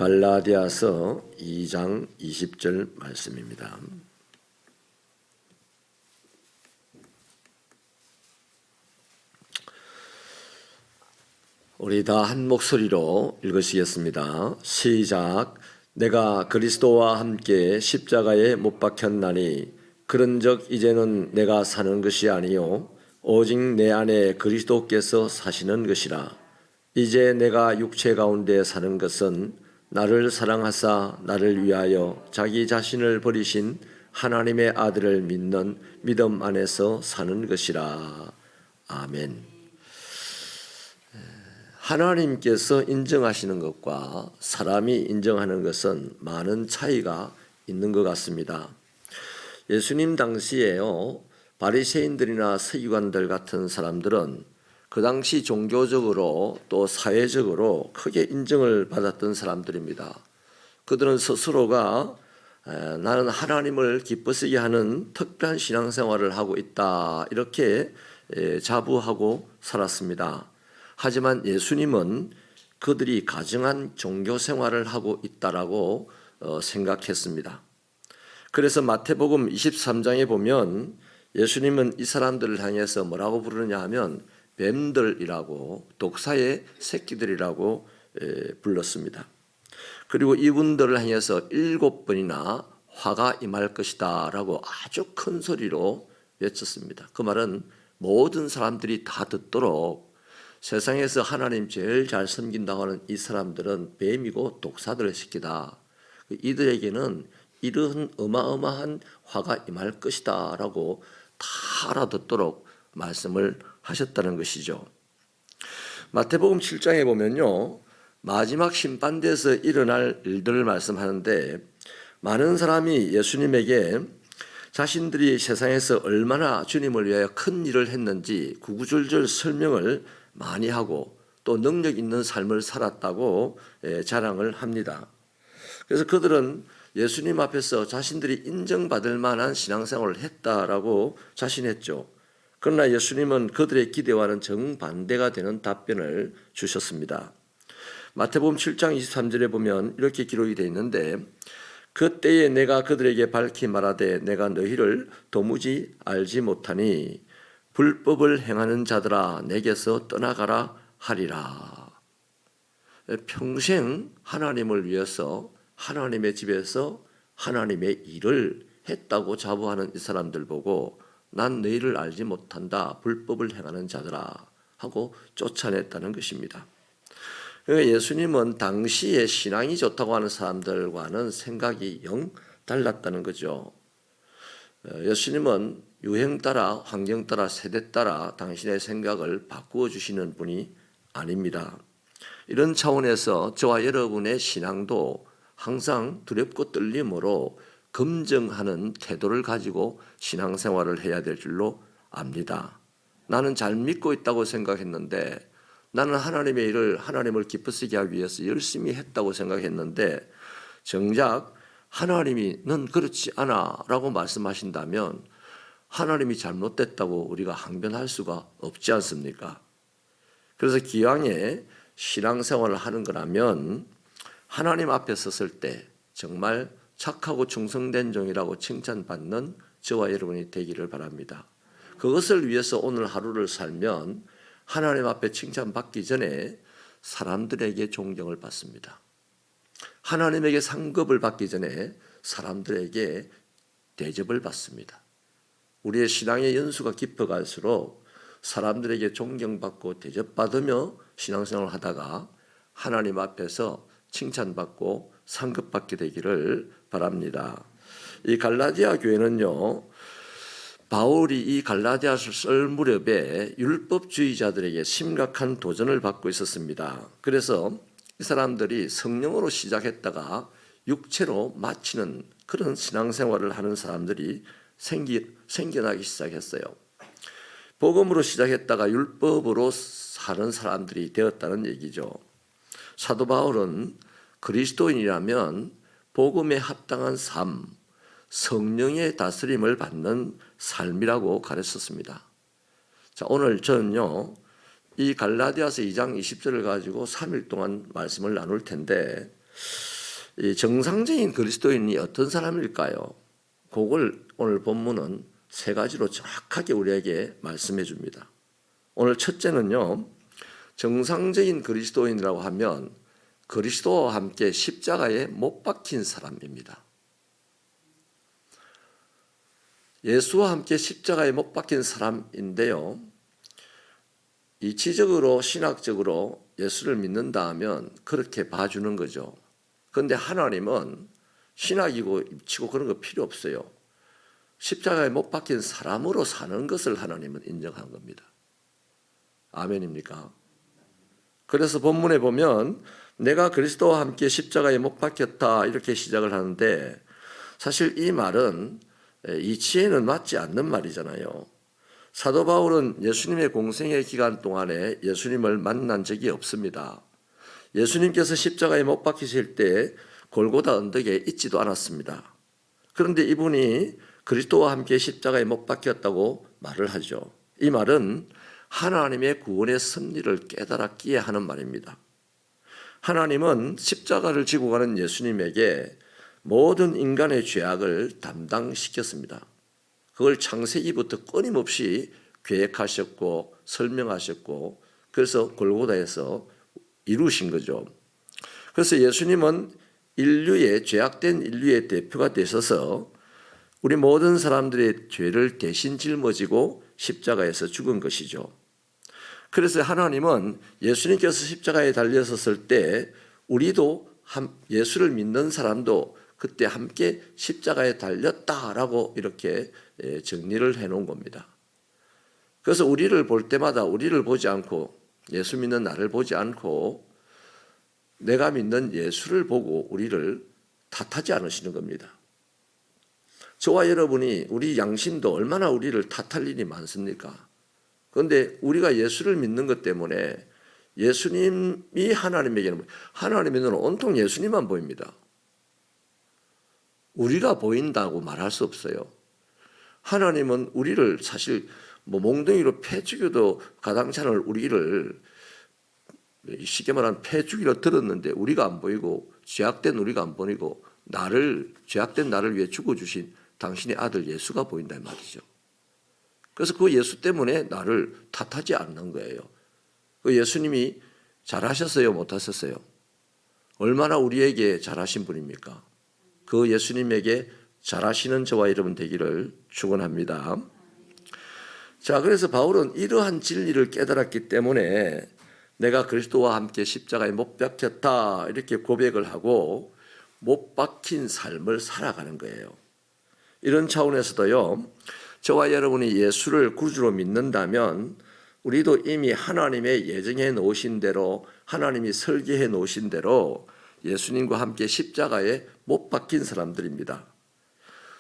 갈라디아서 2장 20절 말씀입니다. 우리 다 한 목소리로 읽으시겠습니다. 시작. 내가 그리스도와 함께 십자가에 못 박혔나니 그런즉 이제는 내가 사는 것이 아니요 오직 내 안에 그리스도께서 사시는 것이라. 이제 내가 육체 가운데 사는 것은 나를 사랑하사 나를 위하여 자기 자신을 버리신 하나님의 아들을 믿는 믿음 안에서 사는 것이라. 아멘. 하나님께서 인정하시는 것과 사람이 인정하는 것은 많은 차이가 있는 것 같습니다. 예수님 당시에요, 바리새인들이나 서기관들 같은 사람들은 그 당시 종교적으로 또 사회적으로 크게 인정을 받았던 사람들입니다. 그들은 스스로가 나는 하나님을 기쁘시게 하는 특별한 신앙생활을 하고 있다 이렇게 자부하고 살았습니다. 하지만 예수님은 그들이 가증한 종교생활을 하고 있다라고 생각했습니다. 그래서 마태복음 23장에 보면 예수님은 이 사람들을 향해서 뭐라고 부르느냐 하면 뱀들이라고, 독사의 새끼들이라고 불렀습니다. 그리고 이분들을 향해서 7번이나 화가 임할 것이다 라고 아주 큰 소리로 외쳤습니다. 그 말은 모든 사람들이 다 듣도록 세상에서 하나님 제일 잘 섬긴다고 하는 이 사람들은 뱀이고 독사들의 새끼다. 이들에게는 이런 어마어마한 화가 임할 것이다 라고 다 알아듣도록 말씀을 하셨다는 것이죠. 마태복음 7장에 보면요, 마지막 심판대에서 일어날 일들을 말씀하는데 많은 사람이 예수님에게 자신들이 세상에서 얼마나 주님을 위하여 큰 일을 했는지 구구절절 설명을 많이 하고 또 능력 있는 삶을 살았다고 자랑을 합니다. 그래서 그들은 예수님 앞에서 자신들이 인정받을 만한 신앙생활을 했다라고 자신했죠. 그러나 예수님은 그들의 기대와는 정반대가 되는 답변을 주셨습니다. 마태복음 7장 23절에 보면 이렇게 기록이 되어 있는데 그때에 내가 그들에게 밝히 말하되 내가 너희를 도무지 알지 못하니 불법을 행하는 자들아 내게서 떠나가라 하리라. 평생 하나님을 위해서 하나님의 집에서 하나님의 일을 했다고 자부하는 이 사람들 보고 난 너희를 알지 못한다 불법을 행하는 자들아 하고 쫓아냈다는 것입니다. 예수님은 당시에 신앙이 좋다고 하는 사람들과는 생각이 영 달랐다는 거죠. 예수님은 유행 따라 환경 따라 세대 따라 당신의 생각을 바꾸어 주시는 분이 아닙니다. 이런 차원에서 저와 여러분의 신앙도 항상 두렵고 떨림으로 검증하는 태도를 가지고 신앙생활을 해야 될 줄로 압니다. 나는 잘 믿고 있다고 생각했는데 나는 하나님의 일을 하나님을 기쁘시게 하기 위해서 열심히 했다고 생각했는데 정작 하나님이 넌 그렇지 않아 라고 말씀하신다면 하나님이 잘못됐다고 우리가 항변할 수가 없지 않습니까? 그래서 기왕에 신앙생활을 하는 거라면 하나님 앞에 섰을 때 정말 착하고 충성된 종이라고 칭찬받는 저와 여러분이 되기를 바랍니다. 그것을 위해서 오늘 하루를 살면 하나님 앞에 칭찬받기 전에 사람들에게 존경을 받습니다. 하나님에게 상급을 받기 전에 사람들에게 대접을 받습니다. 우리의 신앙의 연수가 깊어갈수록 사람들에게 존경받고 대접받으며 신앙생활을 하다가 하나님 앞에서 칭찬받고 상급받게 되기를 바랍니다. 이 갈라디아 교회는요, 바울이 이 갈라디아서 쓸 무렵에 율법주의자들에게 심각한 도전을 받고 있었습니다. 그래서 이 사람들이 성령으로 시작했다가 육체로 마치는 그런 신앙생활을 하는 사람들이 생겨나기 시작했어요. 복음으로 시작했다가 율법으로 사는 사람들이 되었다는 얘기죠. 사도 바울은 그리스도인이라면 복음에 합당한 삶, 성령의 다스림을 받는 삶이라고 가르쳤습니다. 자, 오늘 저는요, 이 갈라디아서 2장 20절을 가지고 3일 동안 말씀을 나눌 텐데 이 정상적인 그리스도인이 어떤 사람일까요? 그걸 오늘 본문은 세 가지로 정확하게 우리에게 말씀해 줍니다. 오늘 첫째는요, 정상적인 그리스도인이라고 하면 그리스도와 함께 십자가에 못 박힌 사람입니다. 예수와 함께 십자가에 못 박힌 사람인데요, 이치적으로 신학적으로 예수를 믿는다 하면 그렇게 봐주는 거죠. 그런데 하나님은 신학이고 치고 그런 거 필요 없어요. 십자가에 못 박힌 사람으로 사는 것을 하나님은 인정한 겁니다. 아멘입니까? 그래서 본문에 보면 내가 그리스도와 함께 십자가에 못 박혔다 이렇게 시작을 하는데, 사실 이 말은 이치에는 맞지 않는 말이잖아요. 사도 바울은 예수님의 공생의 기간 동안에 예수님을 만난 적이 없습니다. 예수님께서 십자가에 못 박히실 때 골고다 언덕에 있지도 않았습니다. 그런데 이분이 그리스도와 함께 십자가에 못 박혔다고 말을 하죠. 이 말은 하나님의 구원의 섭리를 깨달았기에 하는 말입니다. 하나님은 십자가를 지고 가는 예수님에게 모든 인간의 죄악을 담당시켰습니다. 그걸 창세기부터 끊임없이 계획하셨고 설명하셨고, 그래서 골고다에서 이루신 거죠. 그래서 예수님은 인류의 죄악된 인류의 대표가 되셔서 우리 모든 사람들의 죄를 대신 짊어지고 십자가에서 죽은 것이죠. 그래서 하나님은 예수님께서 십자가에 달렸었을 때 우리도 예수를 믿는 사람도 그때 함께 십자가에 달렸다라고 이렇게 정리를 해놓은 겁니다. 그래서 우리를 볼 때마다 우리를 보지 않고, 예수 믿는 나를 보지 않고 내가 믿는 예수를 보고 우리를 탓하지 않으시는 겁니다. 저와 여러분이 우리 양심도 얼마나 우리를 탓할 일이 많습니까? 그런데 우리가 예수를 믿는 것 때문에 예수님이 하나님에게는, 하나님의 눈은 온통 예수님만 보입니다. 우리가 보인다고 말할 수 없어요. 하나님은 우리를 사실 몽둥이로 패 죽여도 가당찮을 우리를 쉽게 말하면 패 죽이려 들었는데 우리가 안 보이고, 죄악된 우리가 안 보이고, 죄악된 나를 위해 죽어주신 당신의 아들 예수가 보인다 이 말이죠. 그래서 그 예수 때문에 나를 탓하지 않는 거예요. 그 예수님이 잘하셨어요, 못하셨어요? 얼마나 우리에게 잘하신 분입니까? 그 예수님에게 잘하시는 저와 여러분 되기를 축원합니다. 자, 그래서 바울은 이러한 진리를 깨달았기 때문에 내가 그리스도와 함께 십자가에 못 박혔다 이렇게 고백을 하고 못 박힌 삶을 살아가는 거예요. 이런 차원에서도요, 저와 여러분이 예수를 구주로 믿는다면 우리도 이미 하나님의 예정해 놓으신 대로, 하나님이 설계해 놓으신 대로 예수님과 함께 십자가에 못 박힌 사람들입니다.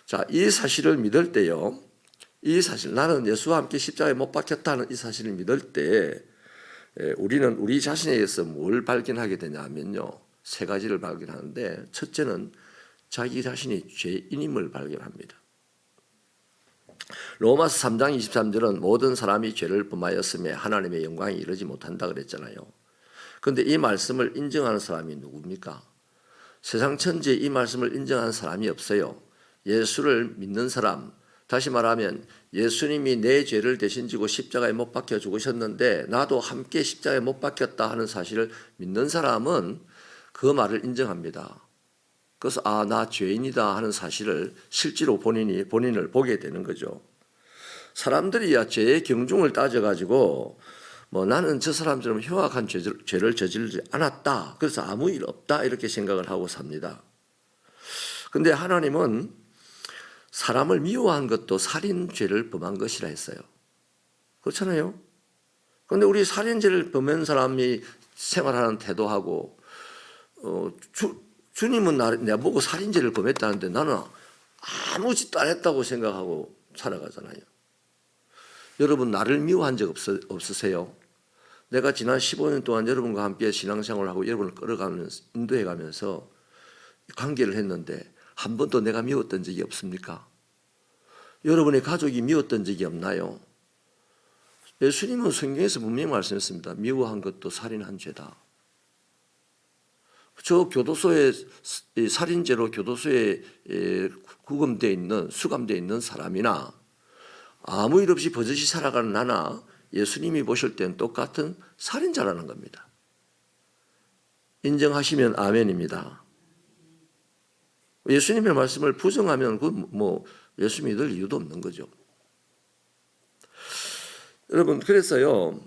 자, 이 사실을 믿을 때요, 이 사실, 나는 예수와 함께 십자가에 못 박혔다는 이 사실을 믿을 때 우리는 우리 자신에게서 뭘 발견하게 되냐면요, 세 가지를 발견하는데, 첫째는 자기 자신이 죄인임을 발견합니다. 로마서 3장 23절은 모든 사람이 죄를 범하였음에 하나님의 영광이 이르지 못한다 그랬잖아요. 그런데 이 말씀을 인정하는 사람이 누굽니까? 세상 천지에 이 말씀을 인정하는 사람이 없어요. 예수를 믿는 사람, 다시 말하면 예수님이 내 죄를 대신 지고 십자가에 못 박혀 죽으셨는데 나도 함께 십자가에 못 박혔다 하는 사실을 믿는 사람은 그 말을 인정합니다. 그래서 나 죄인이다 하는 사실을 실제로 본인을 보게 되는 거죠. 사람들이야 죄의 경중을 따져가지고 나는 저 사람처럼 흉악한 죄를 저지르지 않았다, 그래서 아무 일 없다 이렇게 생각을 하고 삽니다. 그런데 하나님은 사람을 미워한 것도 살인죄를 범한 것이라 했어요. 그렇잖아요. 그런데 우리 살인죄를 범한 사람이 생활하는 태도하고 주님은 내가 보고 살인죄를 범했다는데 나는 아무 짓도 안 했다고 생각하고 살아가잖아요. 여러분, 나를 미워한 적 없으세요? 내가 지난 15년 동안 여러분과 함께 신앙생활을 하고 여러분을 끌어가면서, 인도해가면서 관계를 했는데 한 번도 내가 미웠던 적이 없습니까? 여러분의 가족이 미웠던 적이 없나요? 예수님은 성경에서 분명히 말씀했습니다. 미워한 것도 살인한 죄다. 저 교도소에 살인죄로 교도소에 수감되어 있는 사람이나 아무 일 없이 버젓이 살아가는 나나 예수님이 보실 땐 똑같은 살인자라는 겁니다. 인정하시면 아멘입니다. 예수님의 말씀을 부정하면 예수 믿을 이유도 없는 거죠. 여러분, 그래서요,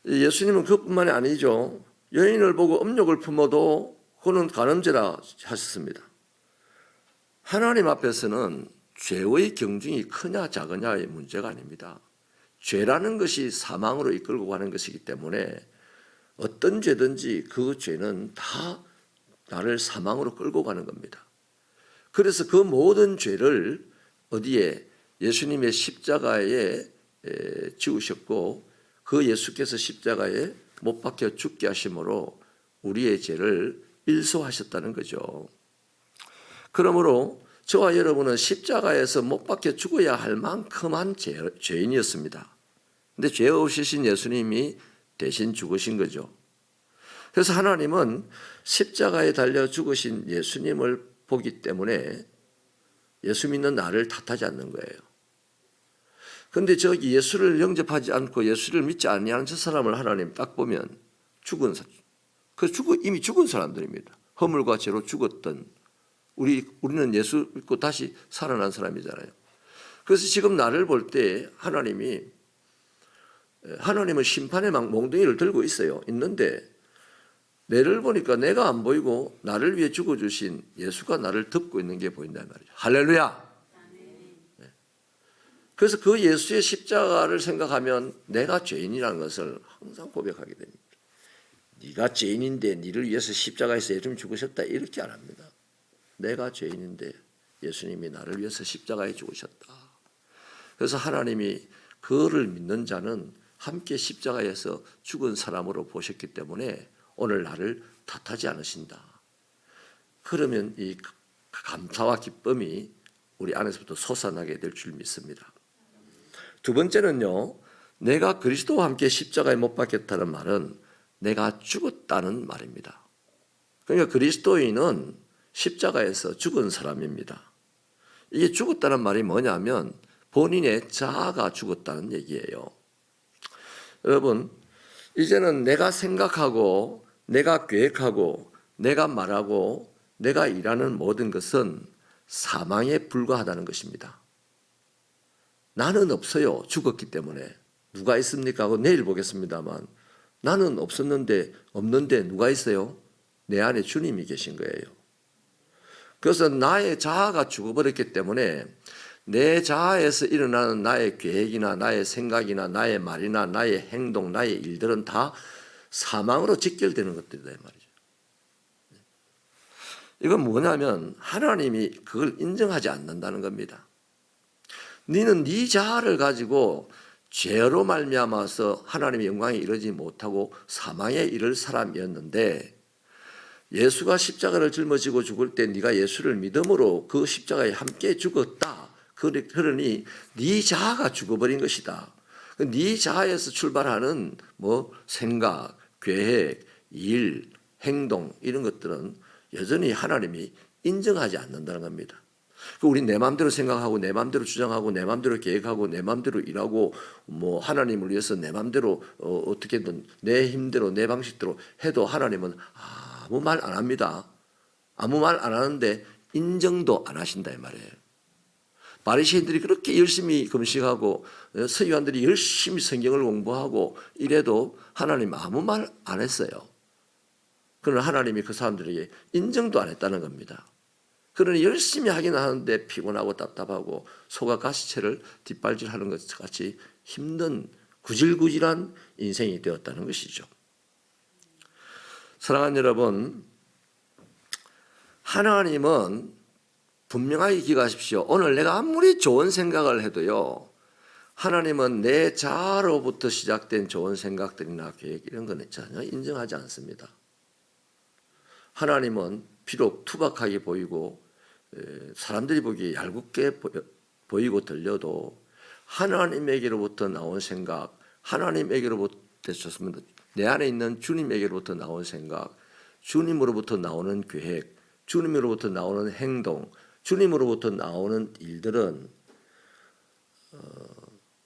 예수님은 그것뿐만이 아니죠. 여인을 보고 음욕을 품어도 그는 간음죄라 하셨습니다. 하나님 앞에서는 죄의 경중이 크냐 작으냐의 문제가 아닙니다. 죄라는 것이 사망으로 이끌고 가는 것이기 때문에 어떤 죄든지 그 죄는 다 나를 사망으로 끌고 가는 겁니다. 그래서 그 모든 죄를 어디에 예수님의 십자가에 지우셨고 그 예수께서 십자가에 못 박혀 죽게 하심으로 우리의 죄를 일소하셨다는 거죠. 그러므로 저와 여러분은 십자가에서 못 박혀 죽어야 할 만큼한 죄인이었습니다. 그런데 죄 없으신 예수님이 대신 죽으신 거죠. 그래서 하나님은 십자가에 달려 죽으신 예수님을 보기 때문에 예수 믿는 나를 탓하지 않는 거예요. 그런데 저기 예수를 영접하지 않고 예수를 믿지 아니하는 저 사람을 하나님 딱 보면 이미 죽은 사람들입니다. 허물과 죄로 죽었던 우리는 예수 믿고 다시 살아난 사람이잖아요. 그래서 지금 나를 볼 때 하나님은 심판의 몽둥이를 들고 있는데 내를 보니까 내가 안 보이고 나를 위해 죽어주신 예수가 나를 덮고 있는 게 보인단 말이죠. 할렐루야. 그래서 그 예수의 십자가를 생각하면 내가 죄인이라는 것을 항상 고백하게 됩니다. 네가 죄인인데 너를 위해서 십자가에서 예수님 죽으셨다 이렇게 안 합니다. 내가 죄인인데 예수님이 나를 위해서 십자가에 죽으셨다. 그래서 하나님이 그를 믿는 자는 함께 십자가에서 죽은 사람으로 보셨기 때문에 오늘 나를 탓하지 않으신다. 그러면 이 감사와 기쁨이 우리 안에서부터 솟아나게 될 줄 믿습니다. 두 번째는요, 내가 그리스도와 함께 십자가에 못 박혔다는 말은 내가 죽었다는 말입니다. 그러니까 그리스도인은 십자가에서 죽은 사람입니다. 이게 죽었다는 말이 뭐냐면 본인의 자아가 죽었다는 얘기예요. 여러분, 이제는 내가 생각하고 내가 계획하고 내가 말하고 내가 일하는 모든 것은 사망에 불과하다는 것입니다. 나는 없어요. 죽었기 때문에. 누가 있습니까? 하고 내일 보겠습니다만 나는 없는데 누가 있어요? 내 안에 주님이 계신 거예요. 그래서 나의 자아가 죽어버렸기 때문에 내 자아에서 일어나는 나의 계획이나 나의 생각이나 나의 말이나 나의 행동, 나의 일들은 다 사망으로 직결되는 것들이다 이 말이죠. 이건 뭐냐면 하나님이 그걸 인정하지 않는다는 겁니다. 너는 네 자아를 가지고 죄로 말미암아서 하나님의 영광에 이르지 못하고 사망에 이를 사람이었는데 예수가 십자가를 짊어지고 죽을 때 네가 예수를 믿음으로 그 십자가에 함께 죽었다. 그러니 네 자아가 죽어버린 것이다. 네 자아에서 출발하는 생각, 계획, 일, 행동 이런 것들은 여전히 하나님이 인정하지 않는다는 겁니다. 우리 내 마음대로 생각하고 내 마음대로 주장하고 내 마음대로 계획하고 내 마음대로 일하고 하나님을 위해서 내 마음대로 어떻게든 내 힘대로 내 방식대로 해도 하나님은 아무 말 안 합니다. 아무 말 안 하는데 인정도 안 하신다 이 말이에요. 바리새인들이 그렇게 열심히 금식하고 서기관들이 열심히 성경을 공부하고 이래도 하나님 아무 말 안 했어요. 그러나 하나님이 그 사람들에게 인정도 안 했다는 겁니다. 그러니 열심히 하긴 하는데 피곤하고 답답하고 소가 가시채를 뒷발질하는 것 같이 힘든 구질구질한 인생이 되었다는 것이죠. 사랑하는 여러분, 하나님은 분명하게 기억하십시오. 오늘 내가 아무리 좋은 생각을 해도요, 하나님은 내 자아로부터 시작된 좋은 생각들이나 계획 이런 건 전혀 인정하지 않습니다. 하나님은 비록 투박하게 보이고 사람들이 보기에 얄궂게 보이고 들려도 하나님에게로부터 나온 생각, 하나님에게로부터 내 안에 있는 주님에게로부터 나온 생각, 주님으로부터 나오는 계획, 주님으로부터 나오는 행동, 주님으로부터 나오는 일들은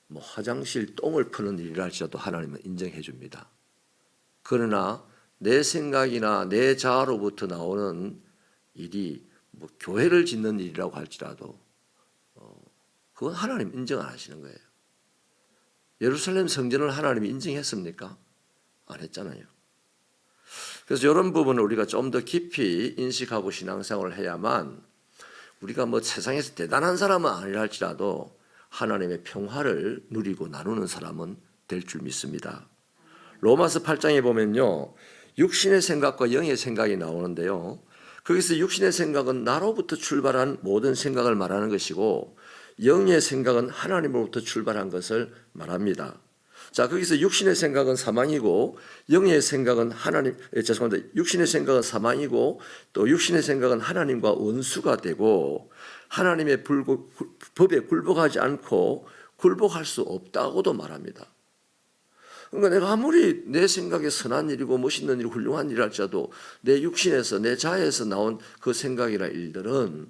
뭐 화장실 똥을 푸는 일이라 할지라도 하나님은 인정해 줍니다. 그러나 내 생각이나 내 자아로부터 나오는 일이 뭐 교회를 짓는 일이라고 할지라도 그건 하나님 인정 안 하시는 거예요. 예루살렘 성전을 하나님이 인정했습니까? 안 했잖아요. 그래서 이런 부분을 우리가 좀 더 깊이 인식하고 신앙생활을 해야만 우리가 뭐 세상에서 대단한 사람은 아니라 할지라도 하나님의 평화를 누리고 나누는 사람은 될 줄 믿습니다. 로마서 8장에 보면요, 육신의 생각과 영의 생각이 나오는데요, 거기서 육신의 생각은 나로부터 출발한 모든 생각을 말하는 것이고 영의 생각은 하나님으로부터 출발한 것을 말합니다. 자, 거기서 육신의 생각은 사망이고 영의 생각은 육신의 생각은 사망이고 또 육신의 생각은 하나님과 원수가 되고 하나님의 법에 굴복하지 않고 굴복할 수 없다고도 말합니다. 그러니까 내가 아무리 내 생각에 선한 일이고 멋있는 일, 훌륭한 일을 할지라도 내 육신에서 내 자아에서 나온 그 생각이나 일들은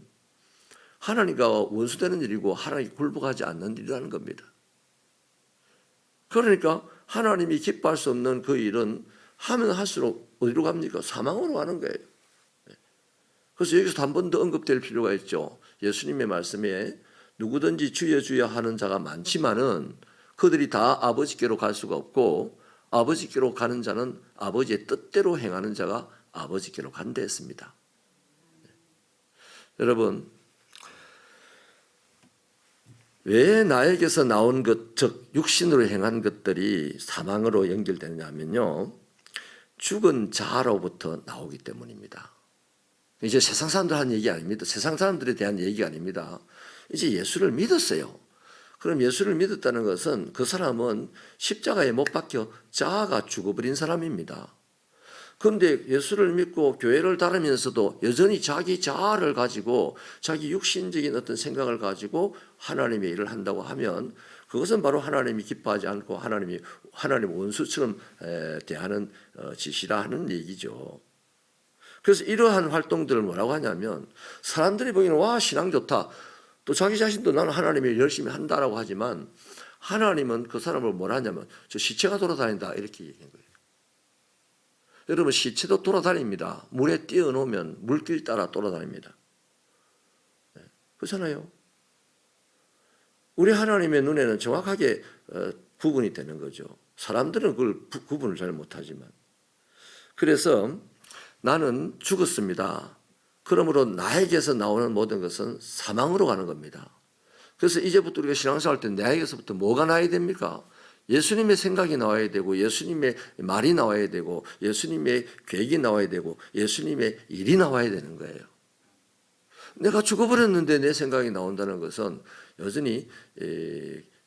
하나님과 원수되는 일이고 하나님께 굴복하지 않는 일이라는 겁니다. 그러니까 하나님이 기뻐할 수 없는 그 일은 하면 할수록 어디로 갑니까? 사망으로 가는 거예요. 그래서 여기서 한 번 더 언급될 필요가 있죠. 예수님의 말씀에 누구든지 주여 주여 하는 자가 많지만은 그들이 다 아버지께로 갈 수가 없고 아버지께로 가는 자는 아버지의 뜻대로 행하는 자가 아버지께로 간다 했습니다. 여러분, 왜 나에게서 나온 것, 즉 육신으로 행한 것들이 사망으로 연결되느냐면요, 죽은 자로부터 나오기 때문입니다. 이제 세상 사람들 하는 얘기 아닙니다. 세상 사람들에 대한 얘기가 아닙니다. 이제 예수를 믿었어요. 그럼 예수를 믿었다는 것은 그 사람은 십자가에 못 박혀 자아가 죽어버린 사람입니다. 그런데 예수를 믿고 교회를 다니면서도 여전히 자기 자아를 가지고 자기 육신적인 어떤 생각을 가지고 하나님의 일을 한다고 하면 그것은 바로 하나님이 기뻐하지 않고 하나님 원수처럼 대하는 짓이라 하는 얘기죠. 그래서 이러한 활동들을 뭐라고 하냐면 사람들이 보기에는 와 신앙 좋다. 또 자기 자신도 나는 하나님이 열심히 한다라고 하지만 하나님은 그 사람을 뭐라 하냐면 저 시체가 돌아다닌다 이렇게 얘기한 거예요. 여러분 시체도 돌아다닙니다. 물에 띄워놓으면 물길 따라 돌아다닙니다. 그렇잖아요. 우리 하나님의 눈에는 정확하게 구분이 되는 거죠. 사람들은 그걸 구분을 잘 못하지만. 그래서 나는 죽었습니다. 그러므로 나에게서 나오는 모든 것은 사망으로 가는 겁니다. 그래서 이제부터 우리가 신앙생활 할 때 나에게서부터 뭐가 나야 됩니까? 예수님의 생각이 나와야 되고 예수님의 말이 나와야 되고 예수님의 계획이 나와야 되고 예수님의 일이 나와야 되는 거예요. 내가 죽어버렸는데 내 생각이 나온다는 것은 여전히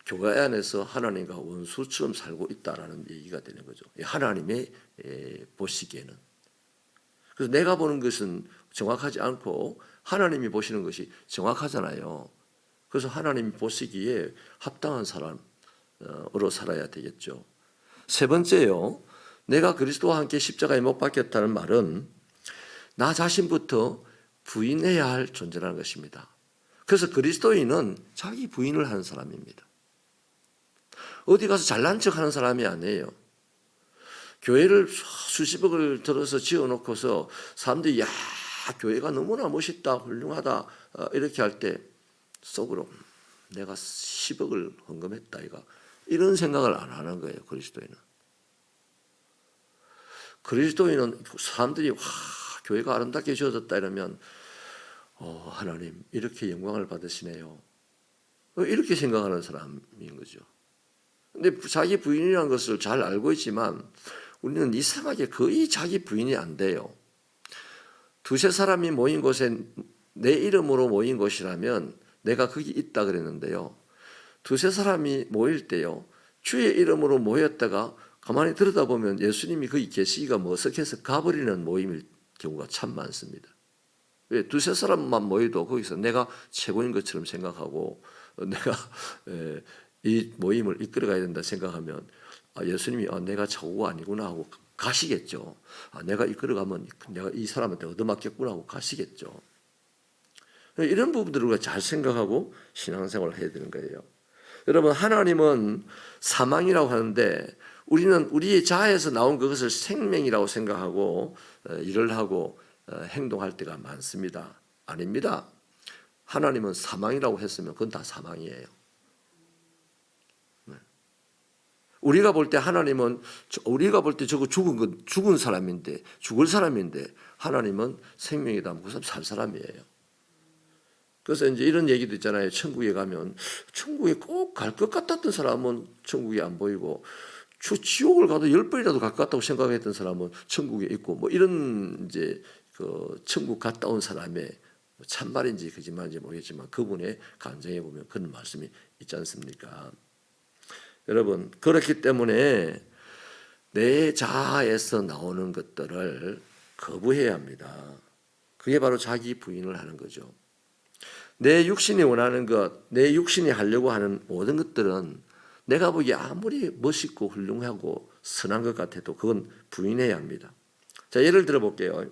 교회 안에서 하나님과 원수처럼 살고 있다라는 얘기가 되는 거죠. 하나님의 보시기에는. 그래서 내가 보는 것은 정확하지 않고 하나님이 보시는 것이 정확하잖아요. 그래서 하나님이 보시기에 합당한 사람으로 살아야 되겠죠. 세 번째요. 내가 그리스도와 함께 십자가에 못 박혔다는 말은 나 자신부터 부인해야 할 존재라는 것입니다. 그래서 그리스도인은 자기 부인을 하는 사람입니다. 어디 가서 잘난 척하는 사람이 아니에요. 교회를 수십억을 들어서 지어놓고서 사람들이 야 교회가 너무나 멋있다 훌륭하다 이렇게 할 때 속으로 내가 10억을 헌금했다 이런 생각을 안 하는 거예요. 그리스도인은 사람들이 와 교회가 아름답게 지어졌다 이러면 하나님 이렇게 영광을 받으시네요. 이렇게 생각하는 사람인 거죠. 근데 자기 부인이라는 것을 잘 알고 있지만 우리는 이상하게 거의 자기 부인이 안 돼요. 두세 사람이 모인 곳에 내 이름으로 모인 곳이라면 내가 거기 있다 그랬는데요. 두세 사람이 모일 때요. 주의 이름으로 모였다가 가만히 들여다보면 예수님이 거기 계시기가 머쓱해서 가버리는 모임일 경우가 참 많습니다. 왜? 두세 사람만 모여도 거기서 내가 최고인 것처럼 생각하고 내가 이 모임을 이끌어가야 된다 생각하면 예수님이 내가 최고가 아니구나 하고 가시겠죠. 내가 이끌어가면 내가 이 사람한테 얻어맞겠구나 하고 가시겠죠. 이런 부분들을 우리가 잘 생각하고 신앙생활을 해야 되는 거예요. 여러분, 하나님은 사망이라고 하는데 우리는 우리의 자아에서 나온 그것을 생명이라고 생각하고 일을 하고 행동할 때가 많습니다. 아닙니다. 하나님은 사망이라고 했으면 그건 다 사망이에요. 우리가 볼 때 하나님은 저거 죽은 사람인데, 죽을 사람인데, 하나님은 생명이다. 그 사람 살 사람이에요. 그래서 이제 이런 얘기도 있잖아요. 천국에 가면 천국에 꼭 갈 것 같았던 사람은 천국에 안 보이고, 지옥을 가도 10번이라도 갈 것 같다고 생각했던 사람은 천국에 있고, 뭐 이런 이제 그 천국 갔다 온 사람의 참말인지 거짓말인지 모르겠지만 그분의 감정에 보면 그런 말씀이 있지 않습니까? 여러분, 그렇기 때문에 내 자아에서 나오는 것들을 거부해야 합니다. 그게 바로 자기 부인을 하는 거죠. 내 육신이 원하는 것, 내 육신이 하려고 하는 모든 것들은 내가 보기에 아무리 멋있고 훌륭하고 선한 것 같아도 그건 부인해야 합니다. 자, 예를 들어 볼게요.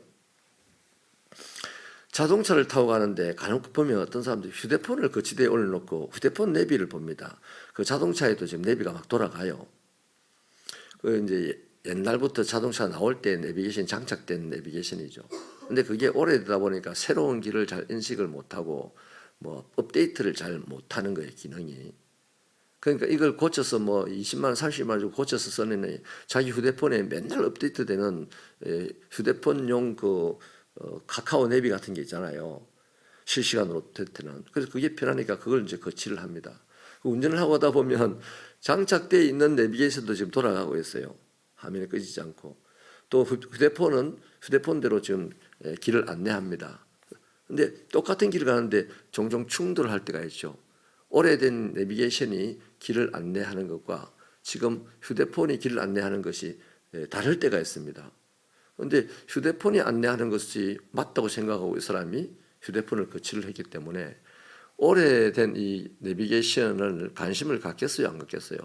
자동차를 타고 가는데 간혹 보면 어떤 사람들이 휴대폰을 거치대에 올려놓고 휴대폰 내비를 봅니다. 그 자동차에도 지금 내비가 막 돌아가요. 그 이제 옛날부터 자동차 나올 때 내비게이션 장착된 내비게이션이죠. 근데 그게 오래되다 보니까 새로운 길을 잘 인식을 못하고 뭐 업데이트를 잘 못하는 거예요, 기능이. 그러니까 이걸 고쳐서 뭐 20만 원, 30만 원 주고 고쳐서 쓰는 자기 휴대폰에 맨날 업데이트되는 휴대폰용 카카오 내비 같은 게 있잖아요. 실시간으로 되는. 그래서 그게 편하니까 그걸 이제 거치를 합니다. 운전을 하고 하다 보면 장착되어 있는 내비게이션도 지금 돌아가고 있어요. 화면이 꺼지지 않고. 또 휴대폰은 휴대폰대로 지금 길을 안내합니다. 근데 똑같은 길을 가는데 종종 충돌할 때가 있죠. 오래된 내비게이션이 길을 안내하는 것과 지금 휴대폰이 길을 안내하는 것이 다를 때가 있습니다. 그런데 휴대폰이 안내하는 것이 맞다고 생각하고 이 사람이 휴대폰을 거치를 했기 때문에 오래된 이 내비게이션을 관심을 갖겠어요, 안 갖겠어요?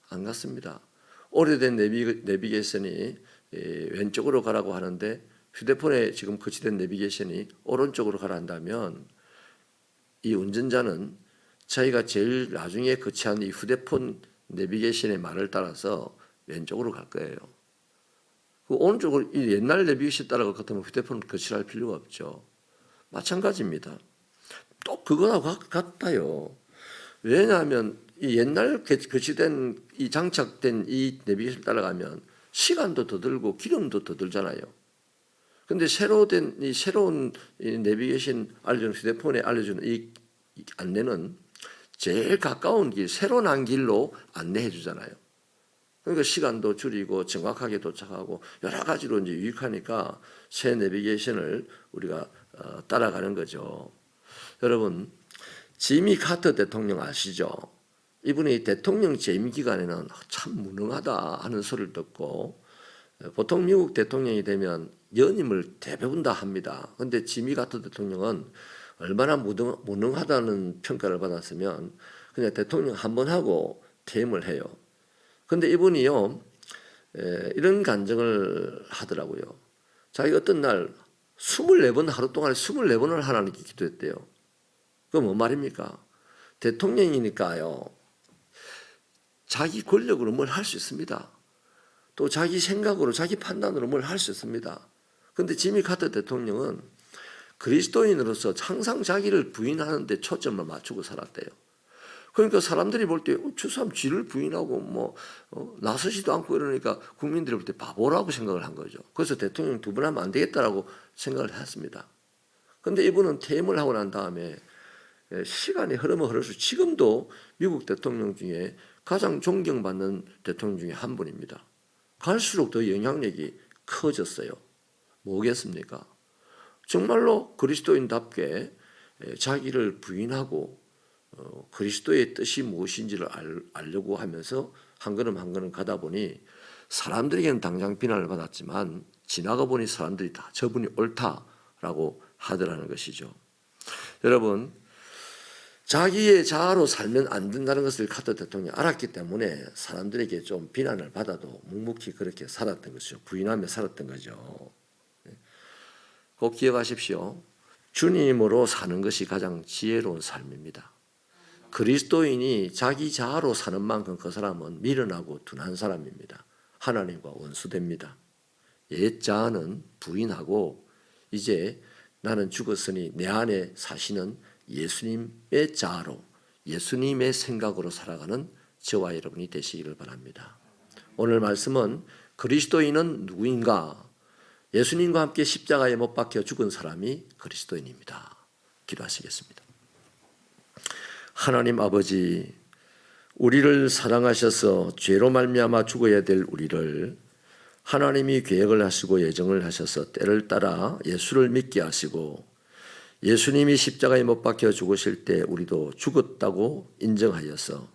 안 갖습니다. 오래된 내비게이션이 왼쪽으로 가라고 하는데 휴대폰에 지금 거치된 내비게이션이 오른쪽으로 가라 한다면 이 운전자는 자기가 제일 나중에 거치한 이 휴대폰 내비게이션의 말을 따라서 왼쪽으로 갈 거예요. 그 오른쪽으로 이 옛날 내비게이션 따라갈 것 같으면 휴대폰을 거치할 필요가 없죠. 마찬가지입니다. 또 그거하고 같아요. 왜냐하면 이 옛날 거치된 이 장착된 이 내비게이션 따라가면 시간도 더 들고 기름도 더 들잖아요. 근데 새로운 이 내비게이션 알려주는 휴대폰에 알려주는 이 안내는 제일 가까운 길, 새로 난 길로 안내해 주잖아요. 그러니까 시간도 줄이고 정확하게 도착하고 여러 가지로 이제 유익하니까 새 내비게이션을 우리가 따라가는 거죠. 여러분, 지미 카터 대통령 아시죠? 이분이 대통령 재임 기간에는 참 무능하다 하는 소리를 듣고 보통 미국 대통령이 되면 연임을 대부분 다 합니다. 그런데 지미 카터 대통령은 얼마나 무능하다는 평가를 받았으면 그냥 대통령 한 번 하고 퇴임을 해요. 그런데 이분이요, 이런 간증을 하더라고요. 자기가 어떤 날 24번 하루 동안에 24번을 하나님께 기도했대요. 그건 뭔 말입니까? 대통령이니까요, 자기 권력으로 뭘 할 수 있습니다. 또 자기 생각으로 자기 판단으로 뭘 할 수 있습니다. 그런데 지미 카터 대통령은 그리스도인으로서 항상 자기를 부인하는 데 초점을 맞추고 살았대요. 그러니까 사람들이 볼 때 저 사람 지를 부인하고 나서지도 않고 이러니까 국민들이 볼 때 바보라고 생각을 한 거죠. 그래서 대통령 두 번 하면 안 되겠다라고 생각을 했습니다. 그런데 이분은 퇴임을 하고 난 다음에 시간이 흐르면 흐를수록 지금도 미국 대통령 중에 가장 존경받는 대통령 중에 한 분입니다. 갈수록 더 영향력이 커졌어요. 뭐겠습니까? 정말로 그리스도인답게 자기를 부인하고 그리스도의 뜻이 무엇인지를 알려고 하면서 한 걸음 한 걸음 가다 보니 사람들에게는 당장 비난을 받았지만 지나가 보니 사람들이 다 저분이 옳다라고 하더라는 것이죠. 여러분, 자기의 자아로 살면 안 된다는 것을 카터 대통령이 알았기 때문에 사람들에게 좀 비난을 받아도 묵묵히 그렇게 살았던 것이죠. 부인하며 살았던 거죠. 꼭 기억하십시오. 주님으로 사는 것이 가장 지혜로운 삶입니다. 그리스도인이 자기 자아로 사는 만큼 그 사람은 미련하고 둔한 사람입니다. 하나님과 원수됩니다. 옛 자아는 부인하고 이제 나는 죽었으니 내 안에 사시는 예수님의 자아로, 예수님의 생각으로 살아가는 저와 여러분이 되시기를 바랍니다. 오늘 말씀은 그리스도인은 누구인가? 예수님과 함께 십자가에 못 박혀 죽은 사람이 그리스도인입니다. 기도하시겠습니다. 하나님 아버지, 우리를 사랑하셔서 죄로 말미암아 죽어야 될 우리를 하나님이 계획을 하시고 예정을 하셔서 때를 따라 예수를 믿게 하시고 예수님이 십자가에 못 박혀 죽으실 때 우리도 죽었다고 인정하여서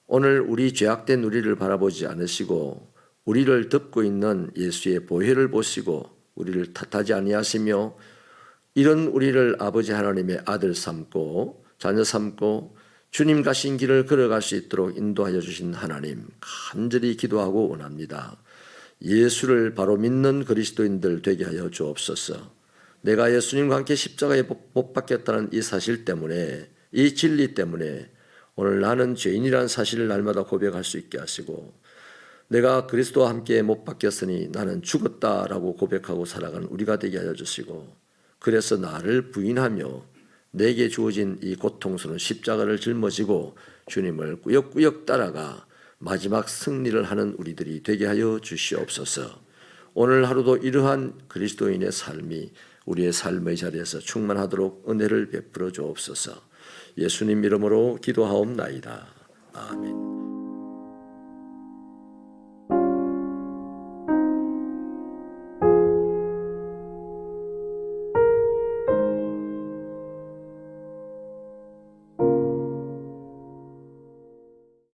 오늘 우리 죄악된 우리를 바라보지 않으시고 우리를 덮고 있는 예수의 보혈을 보시고 우리를 탓하지 아니하시며 이런 우리를 아버지 하나님의 아들 삼고 자녀 삼고 주님 가신 길을 걸어갈 수 있도록 인도하여 주신 하나님 간절히 기도하고 원합니다. 예수를 바로 믿는 그리스도인들 되게 하여 주옵소서. 내가 예수님과 함께 십자가에 못 박혔다는 이 사실 때문에, 이 진리 때문에 오늘 나는 죄인이라는 사실을 날마다 고백할 수 있게 하시고 내가 그리스도와 함께 못 박혔으니 나는 죽었다라고 고백하고 살아가는 우리가 되게 하여 주시고 그래서 나를 부인하며 내게 주어진 이 고통스러운 십자가를 짊어지고 주님을 꾸역꾸역 따라가 마지막 승리를 하는 우리들이 되게 하여 주시옵소서. 오늘 하루도 이러한 그리스도인의 삶이 우리의 삶의 자리에서 충만하도록 은혜를 베풀어 주옵소서. 예수님 이름으로 기도하옵나이다. 아멘.